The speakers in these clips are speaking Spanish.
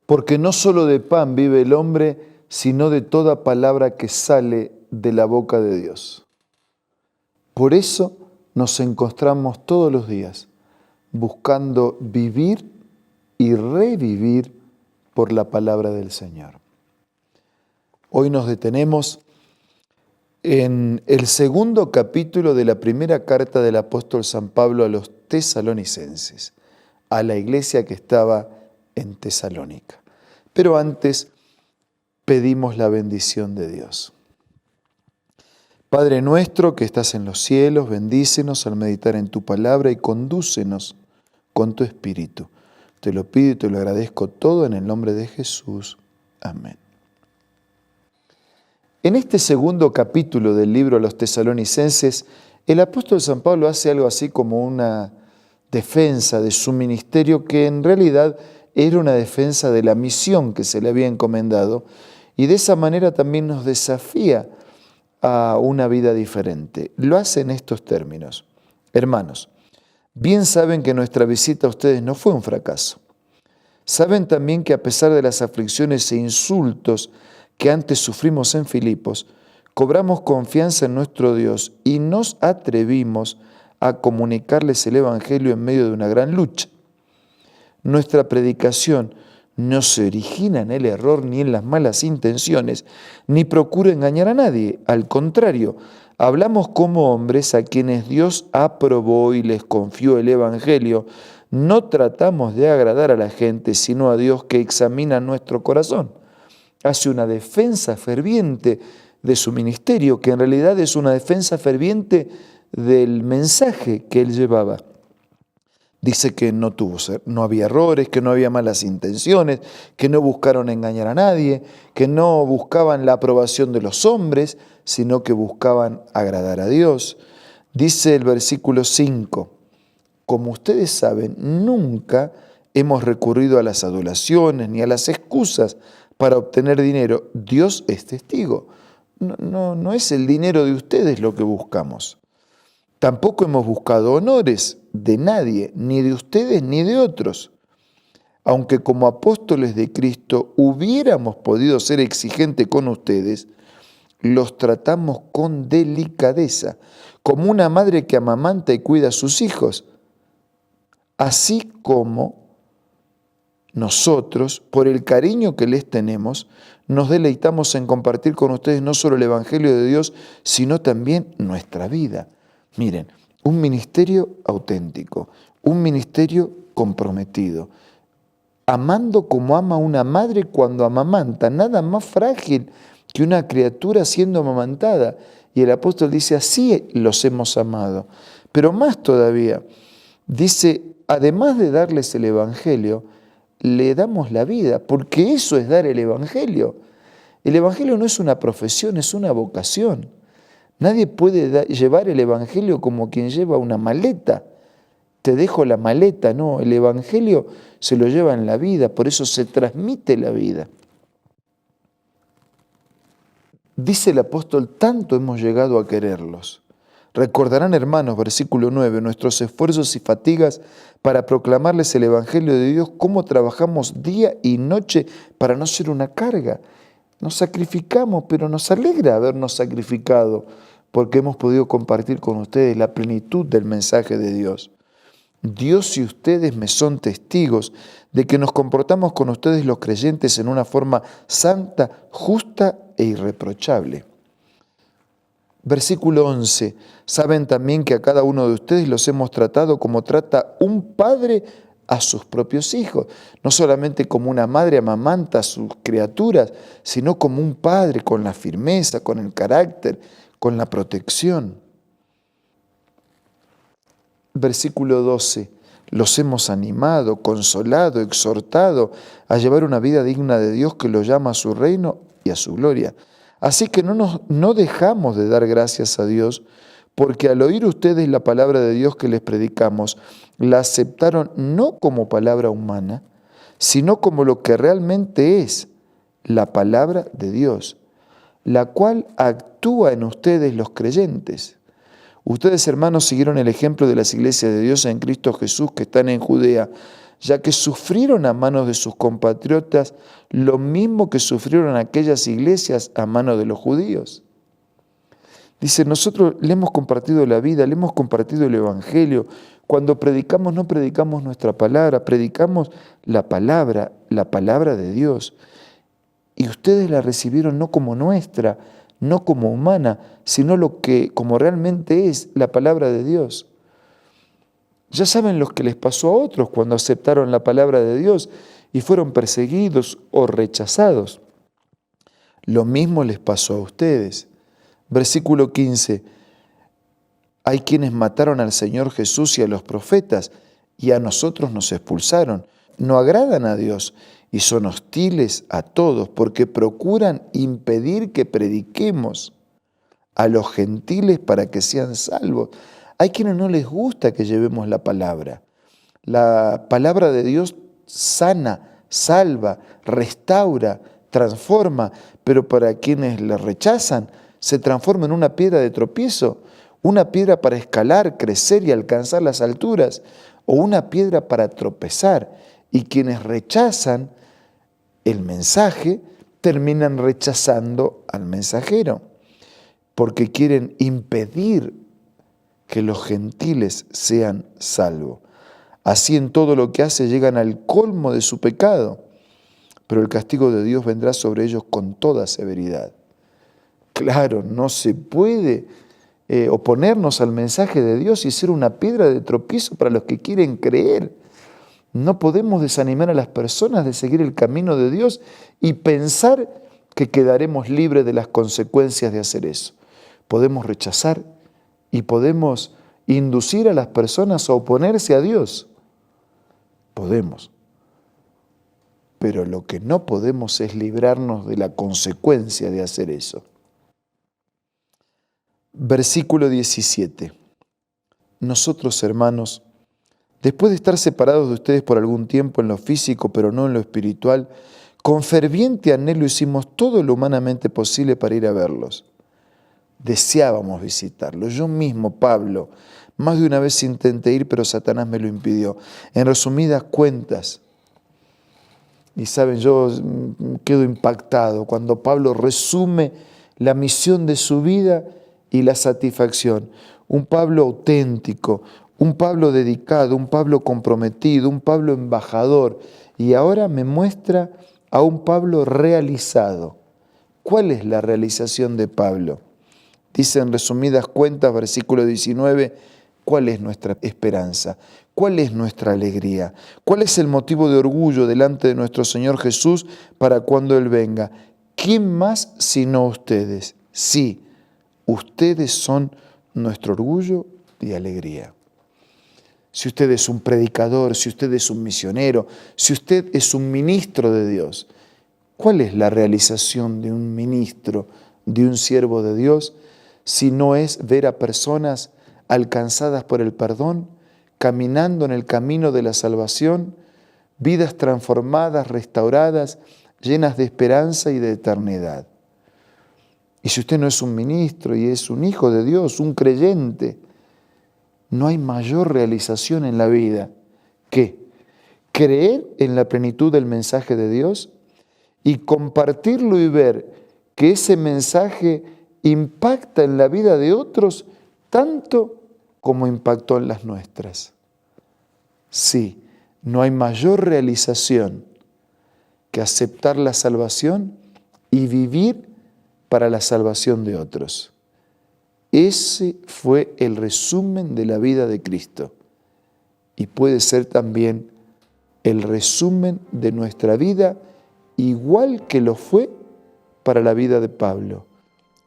Porque no solo de pan vive el hombre, sino de toda palabra que sale de la boca de Dios. Por eso nos encontramos todos los días buscando vivir y revivir por la palabra del Señor. Hoy nos detenemos en el segundo capítulo de la primera carta del apóstol San Pablo a los tesalonicenses, a la iglesia que estaba en Tesalónica. Pero antes pedimos la bendición de Dios. Padre nuestro que estás en los cielos, bendícenos al meditar en tu palabra y condúcenos con tu Espíritu. Te lo pido y te lo agradezco todo en el nombre de Jesús. Amén. En este segundo capítulo del libro a los tesalonicenses, el apóstol San Pablo hace algo así como una defensa de su ministerio que en realidad era una defensa de la misión que se le había encomendado y de esa manera también nos desafía a una vida diferente. Lo hace en estos términos. Hermanos, bien saben que nuestra visita a ustedes no fue un fracaso. Saben también que a pesar de las aflicciones e insultos que antes sufrimos en Filipos, cobramos confianza en nuestro Dios y nos atrevimos a comunicarles el Evangelio en medio de una gran lucha. Nuestra predicación no se origina en el error ni en las malas intenciones, ni procura engañar a nadie. Al contrario, hablamos como hombres a quienes Dios aprobó y les confió el Evangelio. No tratamos de agradar a la gente, sino a Dios que examina nuestro corazón. Hace una defensa ferviente de su ministerio, que en realidad es una defensa ferviente del mensaje que él llevaba. Dice que no había errores, que no había malas intenciones, que no buscaron engañar a nadie, que no buscaban la aprobación de los hombres, sino que buscaban agradar a Dios. Dice el versículo 5, como ustedes saben, nunca hemos recurrido a las adulaciones ni a las excusas para obtener dinero. Dios es testigo. No es el dinero de ustedes lo que buscamos. Tampoco hemos buscado honores de nadie, ni de ustedes ni de otros. Aunque como apóstoles de Cristo hubiéramos podido ser exigentes con ustedes, los tratamos con delicadeza, como una madre que amamanta y cuida a sus hijos. Así como nosotros, por el cariño que les tenemos, nos deleitamos en compartir con ustedes no solo el Evangelio de Dios, sino también nuestra vida. Miren, un ministerio auténtico, un ministerio comprometido, amando como ama una madre cuando amamanta, nada más frágil que una criatura siendo amamantada. Y el apóstol dice, así los hemos amado. Pero más todavía, dice, además de darles el Evangelio, le damos la vida, porque eso es dar el Evangelio. El Evangelio no es una profesión, es una vocación. Nadie puede llevar el Evangelio como quien lleva una maleta. Te dejo la maleta, no, el Evangelio se lo lleva en la vida, por eso se transmite la vida. Dice el apóstol, tanto hemos llegado a quererlos. Recordarán, hermanos, versículo 9, nuestros esfuerzos y fatigas para proclamarles el Evangelio de Dios, cómo trabajamos día y noche para no ser una carga. Nos sacrificamos, pero nos alegra habernos sacrificado porque hemos podido compartir con ustedes la plenitud del mensaje de Dios. Dios y ustedes me son testigos de que nos comportamos con ustedes los creyentes en una forma santa, justa e irreprochable. Versículo 11. Saben también que a cada uno de ustedes los hemos tratado como trata un padre a sus propios hijos. No solamente como una madre amamanta a sus criaturas, sino como un padre con la firmeza, con el carácter, con la protección. Versículo 12. Los hemos animado, consolado, exhortado a llevar una vida digna de Dios que los llama a su reino y a su gloria. Así que no dejamos de dar gracias a Dios, porque al oír ustedes la palabra de Dios que les predicamos, la aceptaron no como palabra humana, sino como lo que realmente es, la palabra de Dios, la cual actúa en ustedes los creyentes. Ustedes, hermanos, siguieron el ejemplo de las iglesias de Dios en Cristo Jesús que están en Judea. ya que sufrieron a manos de sus compatriotas lo mismo que sufrieron aquellas iglesias a manos de los judíos. Dice, nosotros le hemos compartido la vida, le hemos compartido el Evangelio. Cuando predicamos, no predicamos nuestra palabra, predicamos la palabra de Dios. Y ustedes la recibieron no como nuestra, no como humana, sino como realmente es la palabra de Dios. Ya saben lo que les pasó a otros cuando aceptaron la palabra de Dios y fueron perseguidos o rechazados. Lo mismo les pasó a ustedes. Versículo 15. Hay quienes mataron al Señor Jesús y a los profetas, y a nosotros nos expulsaron. No agradan a Dios y son hostiles a todos, porque procuran impedir que prediquemos a los gentiles para que sean salvos. Hay quienes no les gusta que llevemos la palabra. La palabra de Dios sana, salva, restaura, transforma, pero para quienes la rechazan, se transforma en una piedra de tropiezo, una piedra para escalar, crecer y alcanzar las alturas, o una piedra para tropezar. Y quienes rechazan el mensaje terminan rechazando al mensajero, porque quieren impedir que los gentiles sean salvos. Así en todo lo que hace llegan al colmo de su pecado, pero el castigo de Dios vendrá sobre ellos con toda severidad. Claro, no se puede oponernos al mensaje de Dios y ser una piedra de tropiezo para los que quieren creer. No podemos desanimar a las personas de seguir el camino de Dios y pensar que quedaremos libres de las consecuencias de hacer eso. Podemos rechazar y podemos inducir a las personas a oponerse a Dios. Podemos. Pero lo que no podemos es librarnos de la consecuencia de hacer eso. Versículo 17. Nosotros, hermanos, después de estar separados de ustedes por algún tiempo en lo físico, pero no en lo espiritual, con ferviente anhelo hicimos todo lo humanamente posible para ir a verlos. Deseábamos visitarlos. Yo mismo, Pablo, más de una vez intenté ir, pero Satanás me lo impidió. En resumidas cuentas, y saben, yo quedo impactado cuando Pablo resume la misión de su vida y la satisfacción. Un Pablo auténtico, un Pablo dedicado, un Pablo comprometido, un Pablo embajador. Y ahora me muestra a un Pablo realizado. ¿Cuál es la realización de Pablo? Dice en resumidas cuentas, versículo 19, ¿cuál es nuestra esperanza? ¿Cuál es nuestra alegría? ¿Cuál es el motivo de orgullo delante de nuestro Señor Jesús para cuando Él venga? ¿Quién más sino ustedes? Sí, ustedes son nuestro orgullo y alegría. Si usted es un predicador, si usted es un misionero, si usted es un ministro de Dios, ¿cuál es la realización de un ministro, de un siervo de Dios, si no es ver a personas alcanzadas por el perdón, caminando en el camino de la salvación, vidas transformadas, restauradas, llenas de esperanza y de eternidad? Y si usted no es un ministro y es un hijo de Dios, un creyente, no hay mayor realización en la vida que creer en la plenitud del mensaje de Dios y compartirlo y ver que ese mensaje impacta en la vida de otros tanto como impactó en las nuestras. Sí, no hay mayor realización que aceptar la salvación y vivir para la salvación de otros. Ese fue el resumen de la vida de Cristo y puede ser también el resumen de nuestra vida, igual que lo fue para la vida de Pablo.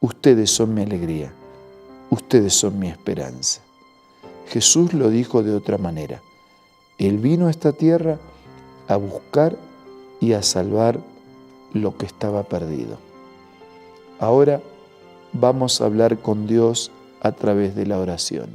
Ustedes son mi alegría, ustedes son mi esperanza. Jesús lo dijo de otra manera. Él vino a esta tierra a buscar y a salvar lo que estaba perdido. Ahora vamos a hablar con Dios a través de la oración.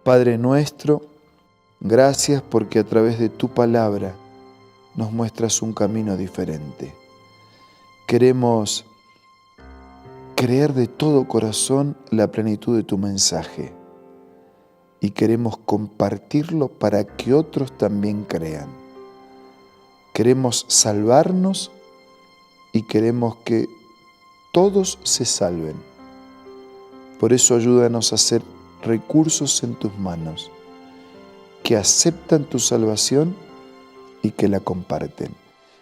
Padre nuestro, gracias porque a través de tu palabra nos muestras un camino diferente. Queremos creer de todo corazón la plenitud de tu mensaje y queremos compartirlo para que otros también crean. Queremos salvarnos y queremos que todos se salven. Por eso ayúdanos a ser recursos en tus manos, que aceptan tu salvación y que la comparten.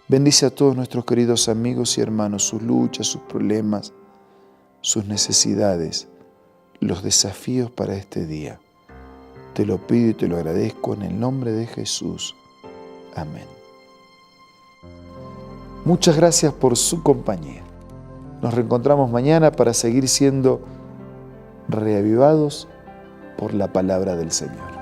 Bendice a todos nuestros queridos amigos y hermanos, sus luchas, sus problemas, sus necesidades, los desafíos para este día. Te lo pido y te lo agradezco en el nombre de Jesús. Amén. Muchas gracias por su compañía. Nos reencontramos mañana para seguir siendo reavivados por la palabra del Señor.